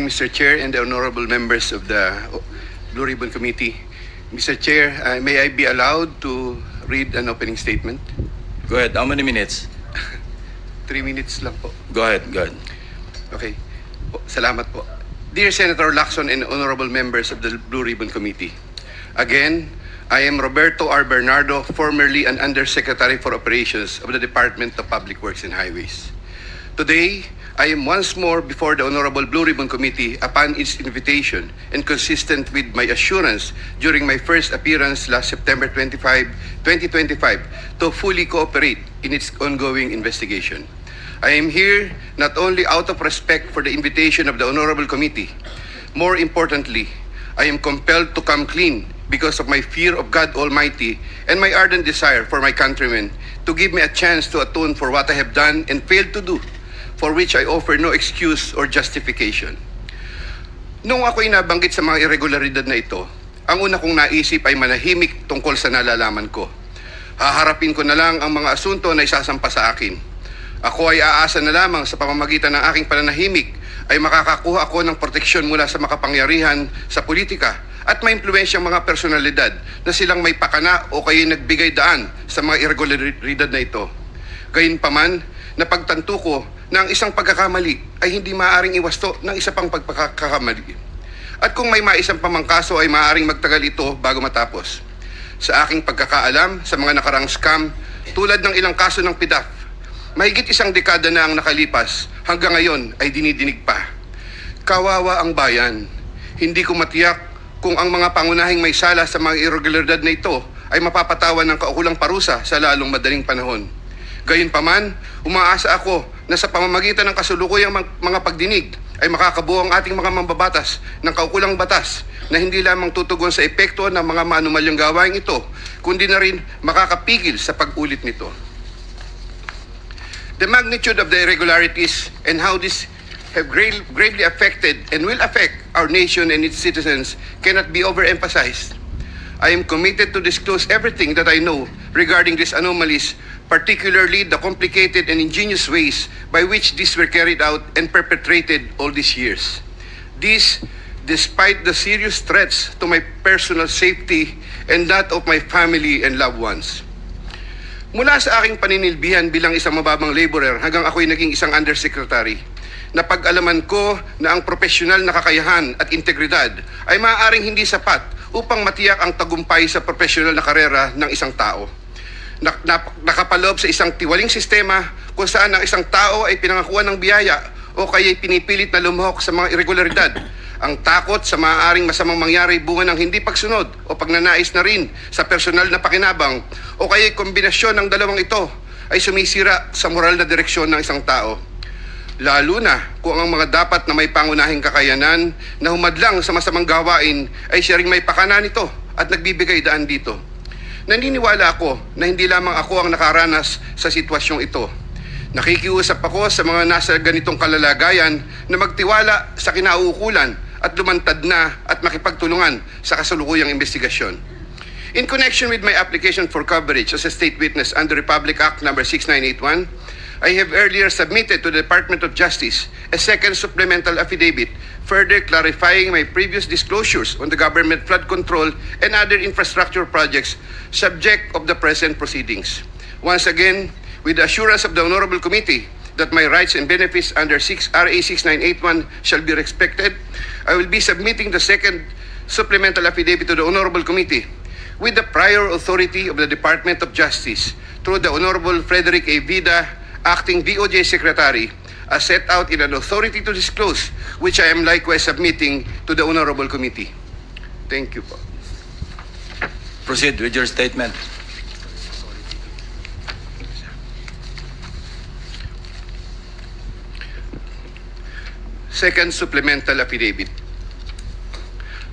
morning, Mr. Chair and the honorable members of the Blue Ribbon Committee. Mr. Chair, may I be allowed to read an opening statement? Go ahead. How many minutes? 3 minutes lang po. Go ahead. Go ahead. Okay. Salamat po. Dear Senator Lacson and honorable members of the Blue Ribbon Committee, again, I am Roberto R. Bernardo, formerly an Undersecretary for Operations of the Department of Public Works and Highways. Today, I am once more before the Honorable Blue Ribbon Committee upon its invitation and consistent with my assurance during my first appearance last September 25, 2025 to fully cooperate in its ongoing investigation. I am here not only out of respect for the invitation of the Honorable Committee, more importantly, I am compelled to come clean because of my fear of God Almighty and my ardent desire for my countrymen to give me a chance to atone for what I have done and failed to do, for which I offer no excuse or justification. Nung ako'y nabanggit sa mga irregularidad na ito, ang una kong naisip ay manahimik tungkol sa nalalaman ko. Haharapin ko na lang ang mga asunto na isasampa sa akin. Ako ay aasa na lamang sa pamamagitan ng aking pananahimik ay makakakuha ako ng proteksyon mula sa makapangyarihan sa politika at maimpluwensyang mga personalidad na silang may pakana o kaya nagbigay daan sa mga irregularidad na ito. Gayunpaman, napagtanto ko na ang isang pagkakamali ay hindi maaaring iwasto ng isa pang pagkakamali. At kung may maisang pamangkaso ay maaaring magtagal ito bago matapos. Sa aking pagkakaalam sa mga nakarang scam, tulad ng ilang kaso ng PDAF, mahigit isang dekada na ang nakalipas, hanggang ngayon ay dinidinig pa. Kawawa ang bayan. Hindi ko matiyak kung ang mga pangunahing may sala sa mga irregularidad na ito ay mapapatawan ng kaukulang parusa sa lalong madaling panahon. Gayunpaman, umaasa ako na sa pamamagitan ng kasulukuyang mga pagdinig ay makakabuo ang ating mga mambabatas ng kaukulang batas na hindi lamang tutugon sa epekto ng mga maanumalyang gawain ito, kundi na rin makakapigil sa pag-ulit nito. The magnitude of the irregularities and how this have gravely affected and will affect our nation and its citizens cannot be overemphasized. I am committed to disclose everything that I know regarding these anomalies, particularly the complicated and ingenious ways by which these were carried out and perpetrated all these years. This, despite the serious threats to my personal safety and that of my family and loved ones. Mula sa aking paninilbihan bilang isang mababang laborer hanggang ako'y naging isang undersecretary, napag-alaman ko na ang profesional na kakayahan at integridad ay maaaring hindi sapat upang matiyak ang tagumpay sa profesional na karera ng isang tao. Nakapaloob sa isang tiwaling sistema kung saan ang isang tao ay pinangakuan ng biyaya o kaya'y pinipilit na lumahok sa mga irregularidad. Ang takot sa maaaring masamang mangyari bunga ng hindi pagsunod o pagnanais na rin sa personal na pakinabang o kaya'y kombinasyon ng dalawang ito ay sumisira sa moral na direksyon ng isang tao. Lalo na kung ang mga dapat na may pangunahing kakayanan na humadlang sa masamang gawain ay siya ring may pakana nito at nagbibigay daan dito. Naniniwala ako na hindi lamang ako ang nakaranas sa sitwasyong ito. Nakikiusap ako sa mga nasa ganitong kalalagayan na magtiwala sa kinauukulan at lumantad na at makipagtulungan sa kasalukuyang investigasyon. In connection with my application for coverage as a state witness under Republic Act No. 6981, I have earlier submitted to the Department of Justice a second supplemental affidavit further clarifying my previous disclosures on the government flood control and other infrastructure projects subject of the present proceedings. Once again, with the assurance of the Honorable Committee that my rights and benefits under RA 6981 shall be respected, I will be submitting the second supplemental affidavit to the Honorable Committee with the prior authority of the Department of Justice through the Honorable Frederick A. Vida, Acting DOJ Secretary, as set out in an authority to disclose, which I am likewise submitting to the Honorable Committee. Thank you po. Proceed with your statement. Second supplemental affidavit.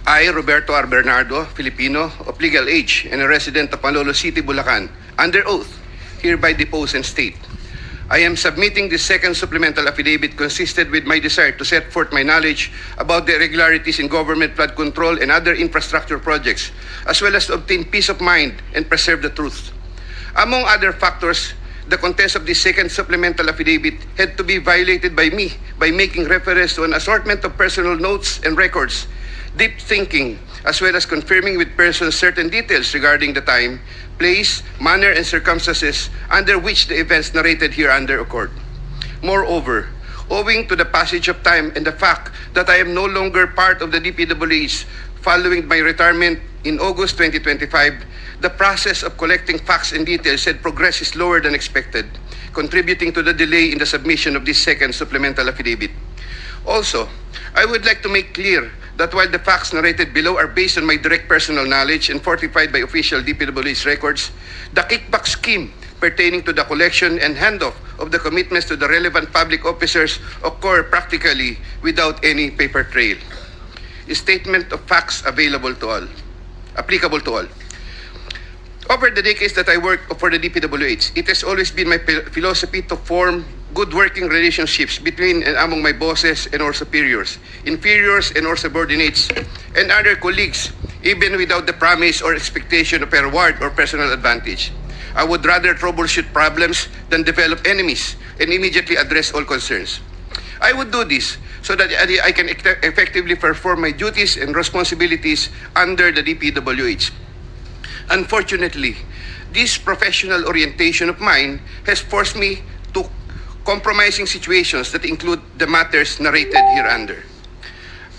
I, Roberto R. Bernardo, Filipino, of legal age and a resident of Manolo City, Bulacan, under oath, hereby depose and state. I am submitting this second supplemental affidavit consisted with my desire to set forth my knowledge about the irregularities in government flood control and other infrastructure projects, as well as to obtain peace of mind and preserve the truth. Among other factors the contents of this second supplemental affidavit had to be violated by me by making reference to an assortment of personal notes and records, deep thinking, as well as confirming with persons certain details regarding the time, place, manner, and circumstances under which the events narrated hereunder occurred. Moreover, owing to the passage of time and the fact that I am no longer part of the DPWH following my retirement in August 2025, the process of collecting facts and details had progressed slower than expected, contributing to the delay in the submission of this second supplemental affidavit. Also, I would like to make clear that while the facts narrated below are based on my direct personal knowledge and fortified by official DPWH records, the kickback scheme pertaining to the collection and handoff of the commitments to the relevant public officers occur practically without any paper trail. A statement of facts available to all, applicable to all. Over the decades that I worked for the DPWH, it has always been my philosophy to form good working relationships between and among my bosses and our superiors, inferiors and our subordinates, and other colleagues, even without the promise or expectation of a reward or personal advantage. I would rather troubleshoot problems than develop enemies and immediately address all concerns. I would do this so that I can effectively perform my duties and responsibilities under the DPWH. Unfortunately, this professional orientation of mine has forced me to compromising situations that include the matters narrated hereunder.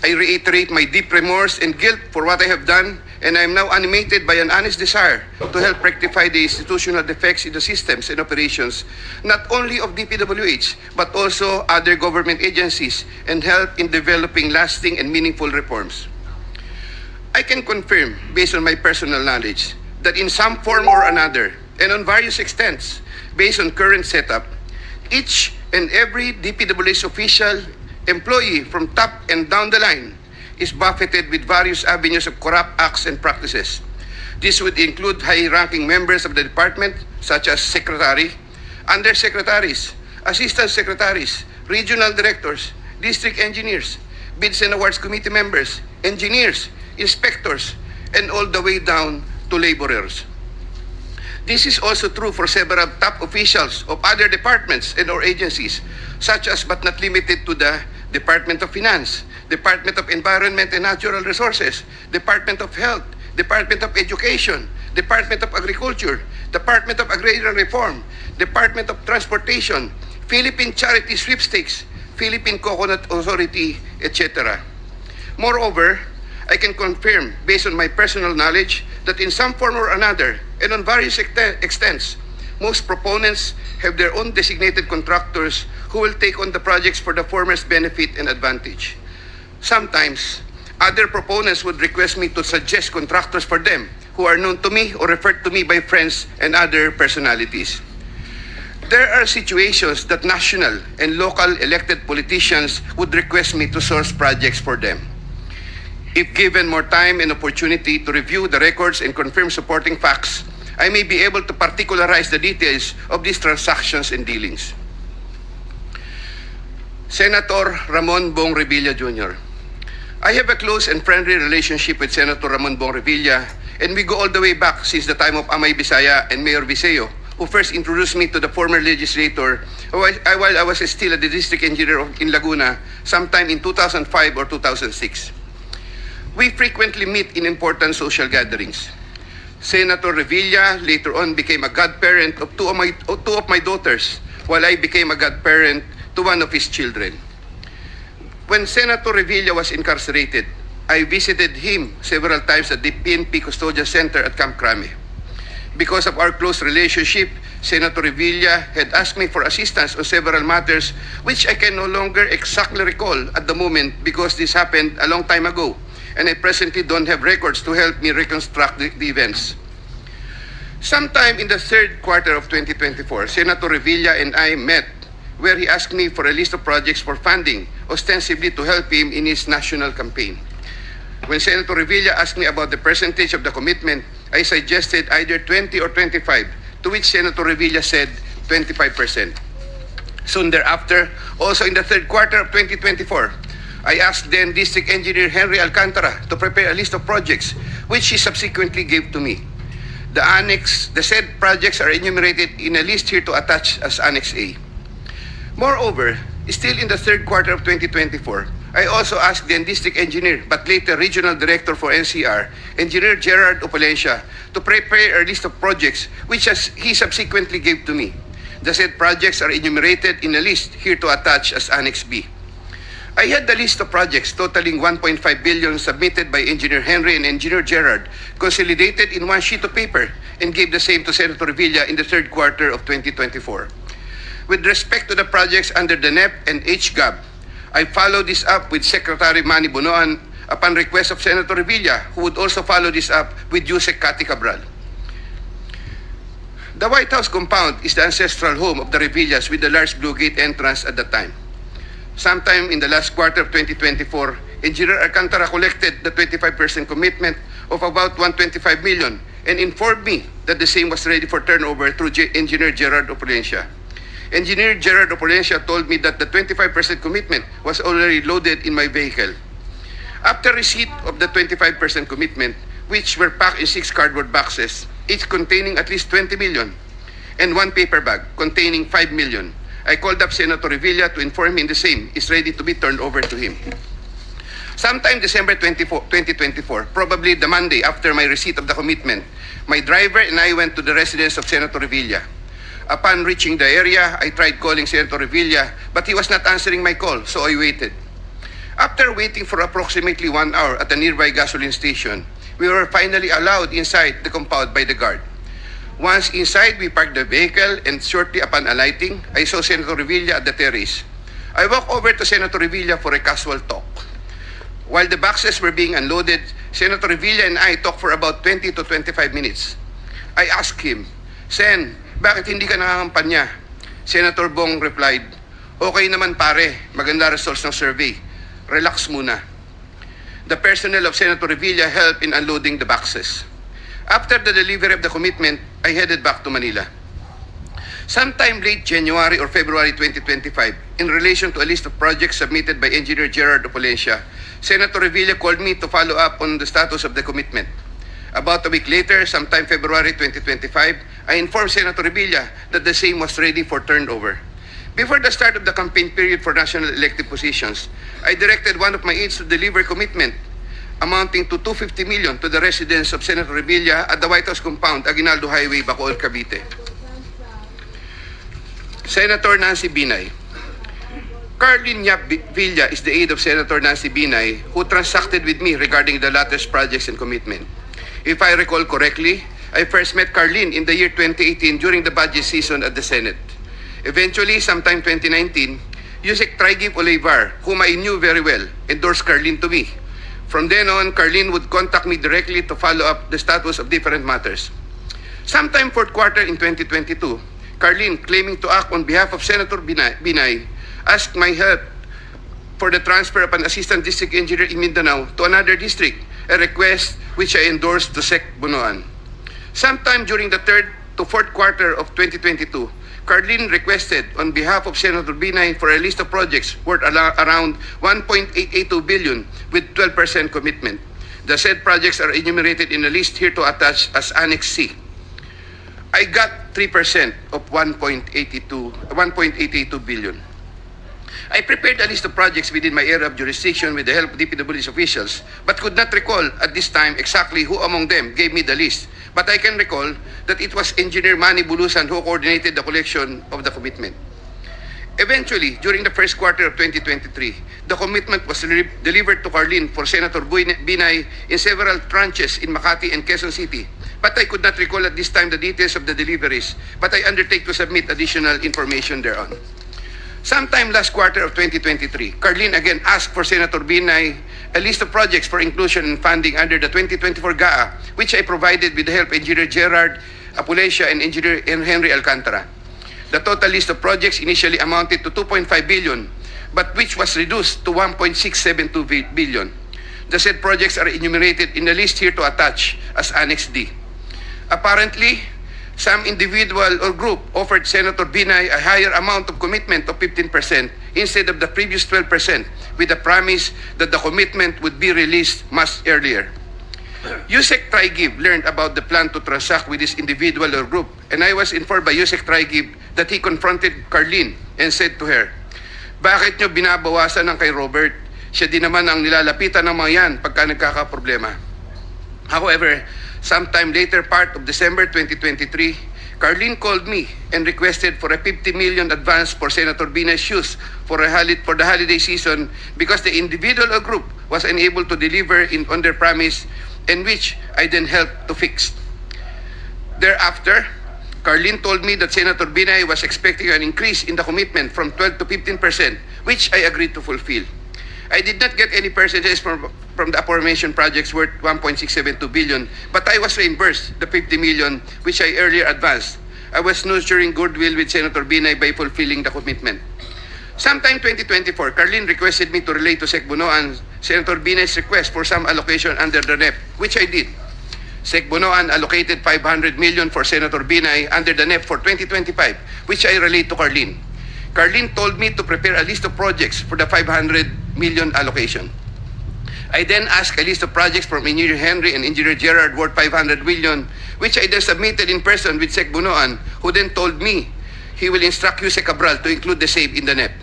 I reiterate my deep remorse and guilt for what I have done, and I am now animated by an honest desire to help rectify the institutional defects in the systems and operations, not only of DPWH, but also other government agencies, and help in developing lasting and meaningful reforms. I can confirm, based on my personal knowledge, that in some form or another, and on various extents, based on current setup, each and every DPWH official, employee from top and down the line is buffeted with various avenues of corrupt acts and practices. This would include high-ranking members of the department, such as secretary, undersecretaries, assistant secretaries, regional directors, district engineers, bids and awards committee members, engineers, inspectors, and all the way down to laborers. This is also true for several top officials of other departments and or agencies, such as but not limited to the Department of Finance, Department of Environment and Natural Resources, Department of Health, Department of Education, Department of Agriculture, Department of Agrarian Reform, Department of Transportation, Philippine Charity Sweepstakes, Philippine Coconut Authority, etc. Moreover, I can confirm, based on my personal knowledge, that in some form or another, and on various extents, most proponents have their own designated contractors who will take on the projects for the former's benefit and advantage. Sometimes, other proponents would request me to suggest contractors for them who are known to me or referred to me by friends and other personalities. There are situations that national and local elected politicians would request me to source projects for them. If given more time and opportunity to review the records and confirm supporting facts, I may be able to particularize the details of these transactions and dealings. Senator Ramon Bong Revilla Jr. I have a close and friendly relationship with Senator Ramon Bong Revilla, and we go all the way back since the time of Amay Bisaya and Mayor Viseo, who first introduced me to the former legislator while I was still a district engineer in Laguna sometime in 2005 or 2006. We frequently meet in important social gatherings. Senator Revilla later on became a godparent of two of my daughters, while I became a godparent to one of his children. When Senator Revilla was incarcerated, I visited him several times at the PNP Custodial Center at Camp Crame. Because of our close relationship, Senator Revilla had asked me for assistance on several matters which I can no longer exactly recall at the moment because this happened a long time ago, and I presently don't have records to help me reconstruct the events. Sometime in the third quarter of 2024, Senator Revilla and I met where he asked me for a list of projects for funding, ostensibly to help him in his national campaign. When Senator Revilla asked me about the percentage of the commitment, I suggested either 20 or 25, to which Senator Revilla said 25%. Soon thereafter, also in the third quarter of 2024, I asked then District Engineer Henry Alcantara to prepare a list of projects, which he subsequently gave to me. The said projects are enumerated in a list here to attach as Annex A. Moreover, still in the third quarter of 2024, I also asked then District Engineer, but later Regional Director for NCR, Engineer Gerard Opalencia, to prepare a list of projects which he subsequently gave to me. The said projects are enumerated in a list here to attach as Annex B. I had the list of projects totaling 1.5 billion submitted by Engineer Henry and Engineer Gerard, consolidated in one sheet of paper, and gave the same to Senator Revilla in the third quarter of 2024. With respect to the projects under the NEP and HGAB, I followed this up with Secretary Manny Bonoan upon request of Senator Revilla, who would also follow this up with Yusek Cathy Cabral. The White House compound is the ancestral home of the Revillas with the large Blue Gate entrance at the time. Sometime in the last quarter of 2024, Engineer Alcantara collected the 25% commitment of about 125 million and informed me that the same was ready for turnover through Engineer Gerard Opalencia. Engineer Gerard Opalencia told me that the 25% commitment was already loaded in my vehicle. After receipt of the 25% commitment, which were packed in 6 cardboard boxes, each containing at least 20 million, and 1 paper bag containing 5 million, I called up Senator Revilla to inform him the same is ready to be turned over to him. Sometime December 2024, probably the Monday after my receipt of the commitment, my driver and I went to the residence of Senator Revilla. Upon reaching the area, I tried calling Senator Revilla, but he was not answering my call, so I waited. After waiting for approximately 1 hour at a nearby gasoline station, we were finally allowed inside the compound by the guard. Once inside, we parked the vehicle, and shortly upon alighting, I saw Senator Revilla at the terrace. I walked over to Senator Revilla for a casual talk. While the boxes were being unloaded, Senator Revilla and I talked for about 20 to 25 minutes. I asked him, "Sen, bakit hindi ka nakakampanya?" Senator Bong replied, "Okay naman pare, maganda results ng survey. Relax muna." The personnel of Senator Revilla helped in unloading the boxes. After the delivery of the commitment, I headed back to Manila. Sometime late January or February 2025, in relation to a list of projects submitted by Engineer Gerard Opalencia, Senator Revilla called me to follow up on the status of the commitment. About a week later, sometime February 2025, I informed Senator Revilla that the same was ready for turnover. Before the start of the campaign period for national elective positions, I directed one of my aides to deliver commitment amounting to 250 million to the residence of Senator Revilla at the White House compound, Aguinaldo Highway, Bacoor, Cavite. Senator Nancy Binay. Carlin Yap Villa is the aide of Senator Nancy Binay, who transacted with me regarding the latest projects and commitment. If I recall correctly, I first met Carlin in the year 2018 during the budget season at the Senate. Eventually, sometime 2019, Yusek Traigib Olivar, whom I knew very well, endorsed Carlin to me. From then on, Carlin would contact me directly to follow up the status of different matters. Sometime fourth quarter in 2022, Carlin, claiming to act on behalf of Senator Binay, asked my help for the transfer of an assistant district engineer in Mindanao to another district, a request which I endorsed to Sec. Bonoan. Sometime during the third to fourth quarter of 2022, Carlin requested on behalf of Senator Binay for a list of projects worth around 1.882 billion with 12% commitment. The said projects are enumerated in a list here to attach as Annex C. I got 3% of 1.82 billion. I prepared a list of projects within my area of jurisdiction with the help of DPW's officials, but could not recall at this time exactly who among them gave me the list. But I can recall that it was Engineer Manny Bulusan who coordinated the collection of the commitment. Eventually, during the first quarter of 2023, the commitment was delivered to Carlin for Senator Binay in several tranches in Makati and Quezon City. But I could not recall at this time the details of the deliveries, but I undertake to submit additional information thereon. Sometime last quarter of 2023, Carlin again asked for Senator Binay a list of projects for inclusion and funding under the 2024 GAA, which I provided with the help of Engineer Gerard Opalencia and Engineer Henry Alcantara. The total list of projects initially amounted to 2.5 billion, but which was reduced to 1.672 billion. The said projects are enumerated in the list here to attach as Annex D. Apparently, some individual or group offered Senator Binay a higher amount of commitment of 15% instead of the previous 12%, with the promise that the commitment would be released much earlier. Yusek Trigib learned about the plan to transact with this individual or group, and I was informed by Yusek Trigib that he confronted Carlene and said to her, "Bakit nyo binabawasan ng kay Robert? Siya din naman ang nilalapitan ng mga yan pagka nagkakaproblema." However, sometime later part of December 2023, Carlene called me and requested for a 50 million advance for Senator Binay's shoes for the holiday season because the individual or group was unable to deliver on their promise, and which I then helped to fix. Thereafter, Carlene told me that Senator Binay was expecting an increase in the commitment from 12 to 15%, which I agreed to fulfill. I did not get any percentages from the aforementioned projects worth 1.672 billion, but I was reimbursed the 50 million which I earlier advanced. I was nurturing goodwill with Senator Binay by fulfilling the commitment. Sometime 2024, Carlene requested me to relay to Sec Bunoan Senator Binay's request for some allocation under the NEP, which I did. Sec Bunoan allocated 500 million for Senator Binay under the NEP for 2025, which I relayed to Carlene. Carlene told me to prepare a list of projects for the 500 million allocation. I then asked a list of projects from Engineer Henry and Engineer Gerard worth 500 million, which I then submitted in person with Sec Bunoan, who then told me he will instruct Yusek Cabral to include the same in the NEP.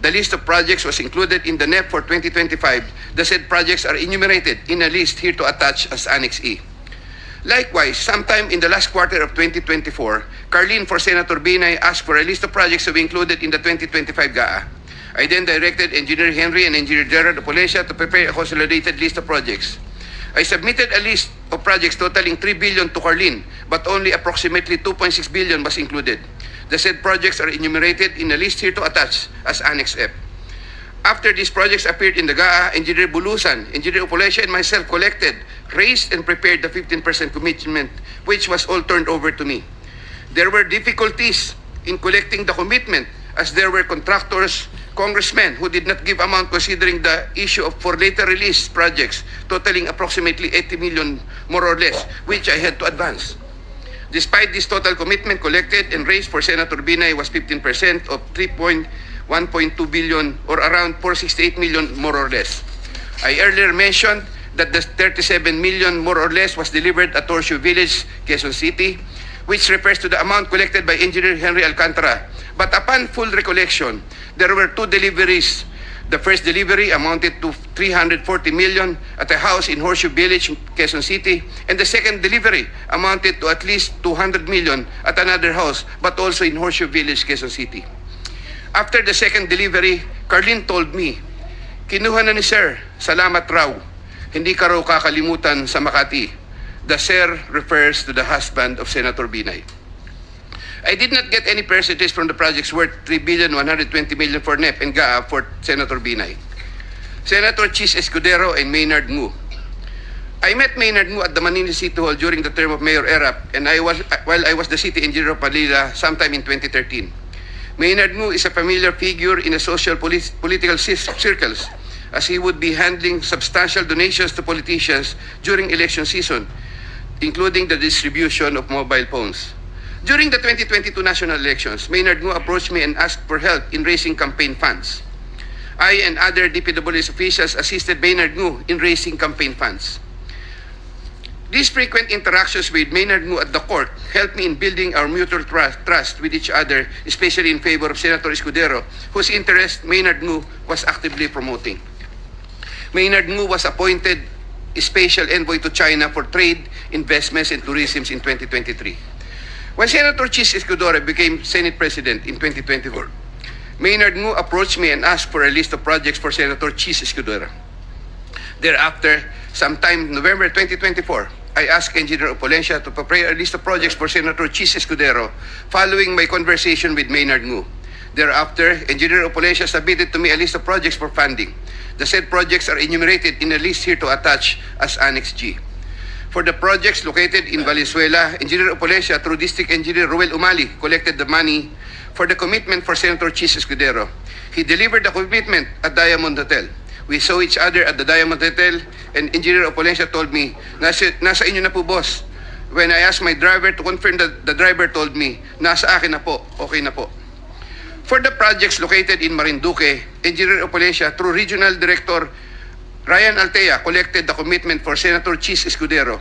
The list of projects was included in the NEP for 2025. The said projects are enumerated in a list here to attach as Annex E. Likewise, sometime in the last quarter of 2024, Carlene for Senator Binay asked for a list of projects to be included in the 2025 GAA. I then directed Engineer Henry and Engineer Gerard Opolesia to prepare a consolidated list of projects. I submitted a list of projects totaling 3 billion to Carlene, but only approximately 2.6 billion was included. The said projects are enumerated in a list here to attach as Annex F. After these projects appeared in the GAA, Engineer Bulusan, Engineer Opolesia, and myself collected, raised, and prepared the 15% commitment, which was all turned over to me. There were difficulties in collecting the commitment as there were contractors, congressmen who did not give amount considering the issue of for later release projects totaling approximately 80 million more or less, which I had to advance. Despite this total commitment collected and raised for Senator Binay was 15% of 1.2 billion or around 468 million more or less. I earlier mentioned that the 37 million more or less was delivered at Horseshoe Village, Quezon City, which refers to the amount collected by Engineer Henry Alcantara. But upon full recollection, there were two deliveries. The first delivery amounted to 340 million at a house in Horseshoe Village, Quezon City, and the second delivery amounted to at least 200 million at another house, but also in Horseshoe Village, Quezon City. After the second delivery, Carlene told me, "Kinuha na ni Sir, salamat raw. Hindi ka raw kakalimutan sa Makati." The Sir refers to the husband of Senator Binay. I did not get any percentage from the projects worth 3,120 million for NEP and GAA for Senator Binay. Senator Chis Escudero and Maynard Ngu. I met Maynard Ngu at the Manila City Hall during the term of Mayor Erap, and while I was the city engineer of Manila sometime in 2013. Maynard Ngu is a familiar figure in the social political circles, as he would be handling substantial donations to politicians during election season, including the distribution of mobile phones. During the 2022 national elections, Maynard Ngu approached me and asked for help in raising campaign funds. I and other DPWH officials assisted Maynard Ngu in raising campaign funds. These frequent interactions with Maynard Ngu at the court helped me in building our mutual trust with each other, especially in favor of Senator Escudero, whose interest Maynard Ngu was actively promoting. Maynard Ngu was appointed special envoy to China for trade, investments, and tourism in 2023. When Senator Chis Escudero became Senate President in 2024, Maynard Ngu approached me and asked for a list of projects for Senator Chis Escudero. Thereafter, sometime November 2024, I asked Engineer Opolesia to prepare a list of projects for Senator Chis Escudero following my conversation with Maynard Ngu. Thereafter, Engineer Opolesia submitted to me a list of projects for funding. The said projects are enumerated in a list here to attach as Annex G. For the projects located in Valenzuela, Engineer Opolesia, through District Engineer Ruel Umali, collected the money for the commitment for Senator Chis Escudero. He delivered the commitment at Diamond Hotel. We saw each other at the Diamond Hotel, and Engineer Opolesia told me, nasa inyo na po, boss. When I asked my driver to confirm, the driver told me, nasa akin na po, okay na po. For the projects located in Marinduque, Engineer Opolesia, through Regional Director Ryan Altea collected the commitment for Senator Chis Escudero.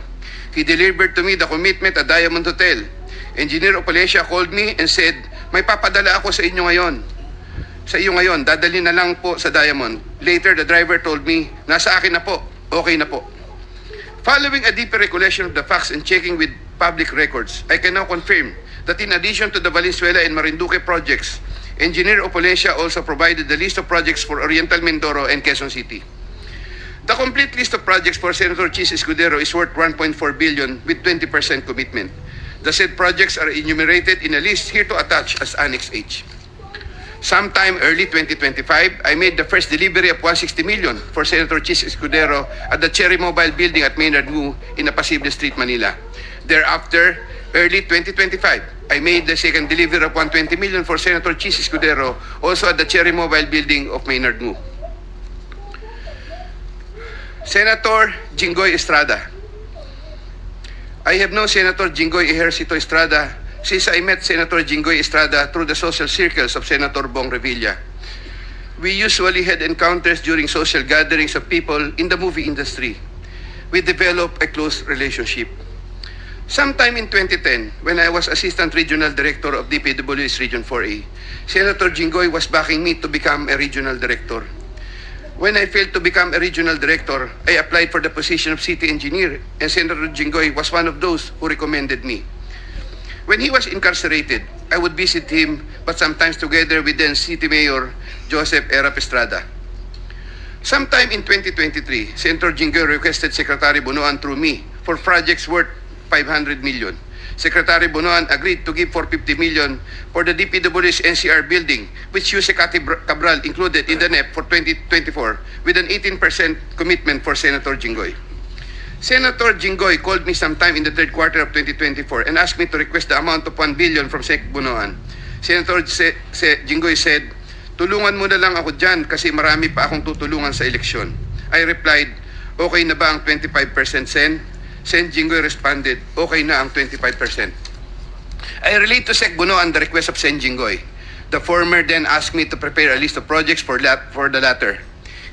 He delivered to me the commitment at Diamond Hotel. Engineer Opalencia called me and said, may papadala ako sa inyo ngayon. Sa iyo ngayon, dadali na lang po sa Diamond. Later, the driver told me, nasa akin na po, okay na po. Following a deeper recollection of the facts and checking with public records, I can now confirm that in addition to the Valenzuela and Marinduque projects, Engineer Opalencia also provided the list of projects for Oriental Mindoro and Quezon City. The complete list of projects for Senator Chis Escudero is worth 1.4 billion with 20% commitment. The said projects are enumerated in a list here to attach as Annex H. Sometime early 2025, I made the first delivery of 160 million for Senator Chis Escudero at the Cherry Mobile Building at Maynard Wu in Apacible Street, Manila. Thereafter, early 2025, I made the second delivery of 120 million for Senator Chis Escudero, also at the Cherry Mobile Building of Maynard Wu. Senator Jinggoy Estrada. I have known Senator Jinggoy Ejercito Estrada since I met Senator Jinggoy Estrada through the social circles of Senator Bong Revilla. We usually had encounters during social gatherings of people in the movie industry. We developed a close relationship. Sometime in 2010, when I was Assistant Regional Director of DPW's Region 4A, Senator Jinggoy was backing me to become a Regional Director. When I failed to become a regional director, I applied for the position of city engineer, and Senator Jinggoy was one of those who recommended me. When he was incarcerated, I would visit him, but sometimes together with then City Mayor Joseph Erap Estrada. Sometime in 2023, Senator Jinggoy requested Secretary Bunoan through me for projects worth 500 million. Secretary Bunoan agreed to give 450 million for the DPW's NCR building, which Yusek Cabral included in the NEP for 2024 with an 18% commitment for Senator Jinggoy. Senator Jinggoy called me sometime in the third quarter of 2024 and asked me to request the amount of 1 billion from Sec Bunoan. Senator Jinggoy said, tulungan mo na lang ako dyan kasi marami pa akong tutulungan sa eleksyon. I replied, okay na ba ang 25% Sen? Sen Jinggoy responded, okay na ang 25%. I relayed to Sec Bunoan the request of Sen Jinggoy. The former then asked me to prepare a list of projects for the latter.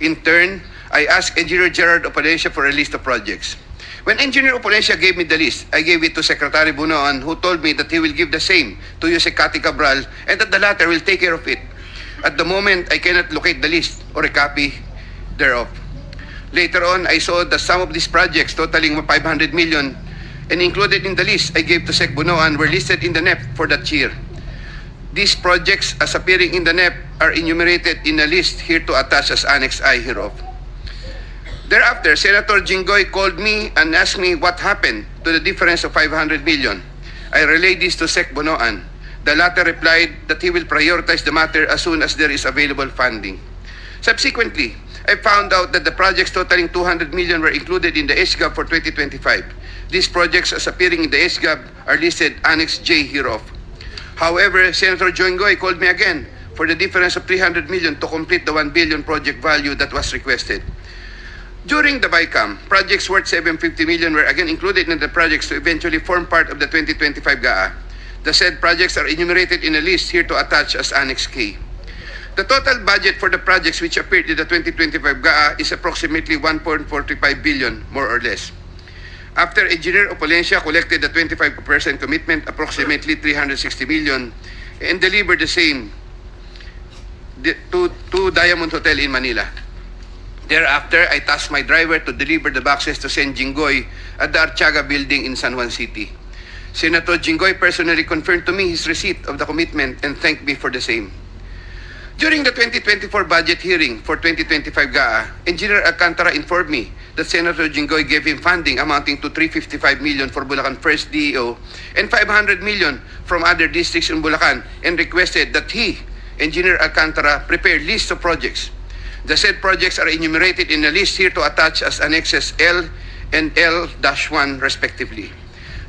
In turn, I asked Engineer Gerard Opalencia for a list of projects. When Engineer Opalencia gave me the list, I gave it to Secretary Bunoan, who told me that he will give the same to Yusek Cabral and that the latter will take care of it. At the moment, I cannot locate the list or a copy thereof. Later on, I saw that some of these projects totaling 500 million and included in the list I gave to Sec Bunoan were listed in the NEP for that year. These projects, as appearing in the NEP, are enumerated in a list here to attach as Annex I hereof. Thereafter, Senator Jinggoy called me and asked me what happened to the difference of 500 million. I relayed this to Sec Bunoan. The latter replied that he will prioritize the matter as soon as there is available funding. Subsequently, I found out that the projects totaling 200 million were included in the SGAB for 2025. These projects, as appearing in the SGAB, are listed Annex J hereof. However, Senator Jinggoy called me again for the difference of 300 million to complete the 1 billion project value that was requested. During the BICAM, projects worth 750 million were again included in the projects to eventually form part of the 2025 GAA. The said projects are enumerated in a list here to attach as Annex K. The total budget for the projects which appeared in the 2025 GAA is approximately 1.45 billion, more or less. After Engineer Opalencia collected the 25% commitment, approximately 360 million, and delivered the same to Diamond Hotel in Manila. Thereafter, I tasked my driver to deliver the boxes to Sen Jinggoy at the Archaga building in San Juan City. Senator Jinggoy personally confirmed to me his receipt of the commitment and thanked me for the same. During the 2024 budget hearing for 2025 GAA, Engineer Alcantara informed me that Senator Jinggoy gave him funding amounting to 355 million for Bulacan First DEO and 500 million from other districts in Bulacan and requested that he, Engineer Alcantara, prepare lists of projects. The said projects are enumerated in a list here to attach as annexes L and L-1 respectively.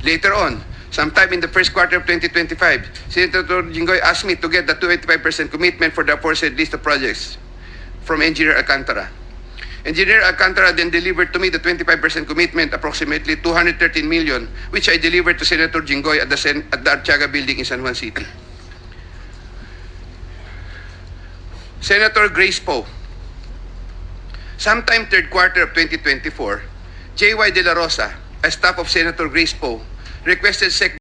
Later on, sometime in the first quarter of 2025, Senator Jinggoy asked me to get the 25% commitment for the aforesaid list of projects from Engineer Alcantara. Engineer Alcantara then delivered to me the 25% commitment, approximately 213 million, which I delivered to Senator Jinggoy at the Archaga building in San Juan City. Senator Grace Poe. Sometime third quarter of 2024, J.Y. De La Rosa, a staff of Senator Grace Poe, requested Sec.